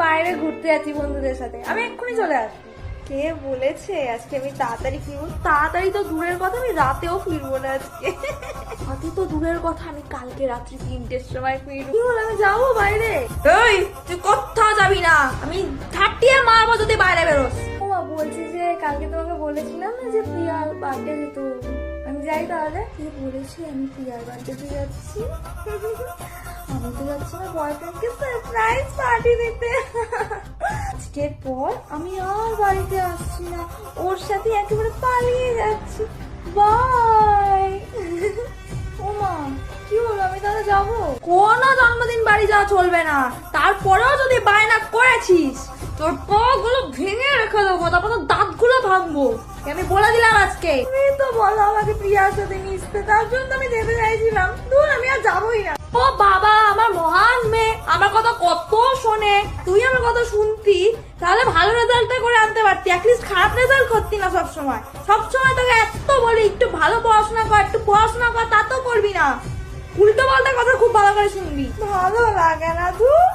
বাইরে ঘুরতে যাচ্ছি বন্ধুদের সাথে, আমি এক্ষুনি চলে আসবো। কে বলেছে আজকে আমি তাড়াতাড়ি ফিরবো? তাড়াতাড়ি তো দূরের কথা, আমি রাতেও ফিরবো না আজকে। রাতে তো দূরের কথা, আমি কালকে রাত্রি 3টের সময় ফিরবো। কি হলো, আমি যাবো বাইরে? এই তুই কোথাও যাবি না, আমি ঠাটিয়ে মারবো যদি বাইরে বেরোস। ও মা, বলছি যে কালকে তোমাকে বলেছিলাম না যে প্রিয়ার বার্থডে যেত, আমি যাই তাহলে? কি বলেছি, আমি প্রিয়ার বার্থডেতে যাচ্ছি। আমি তো যাচ্ছি না বয়ফ্রেন্ডকে সারপ্রাইজ পার্টি দিতে। আজকের পর আমি আর বাড়িতে আসছি না, ওর সাথে একেবারে পালিয়ে যাচ্ছি। বাই। ও মা, কি হলো, আমি তাহলে যাবো? কোনো জন্মদিন বাড়ি যাওয়া চলবে না, তারপরেও যদি বায়না করেছিস তোর পাগুলো ভেঙে রেখে দেবো, তারপর তোর দাঁতগুলো ভাঙবো, আমি বলে দিলাম আজকে। তুমি তো বলো আমাকে প্রিয়ার সাথে মিশতে, তার জন্য তো আমি যেতে চাইছিলাম। দূর, আমি আর যাবোই না। ও বাবা, আমার মহান মেয়ে আমার কথা কত শোনে, তুই আমার কথা শুনতি তাহলে ভালো রেজাল্টটা করে আনতে পারতি, অ্যাটলিস্ট খারাপ রেজাল্ট করতি না সবসময়। সবসময় তোকে এত বলি একটু ভালো পড়াশোনা কর, একটু পড়াশোনা কর, তা তো করবি না, উল্টো পাল্টা কথা খুব ভালো করে শুনবি। ভালো লাগে না তুই।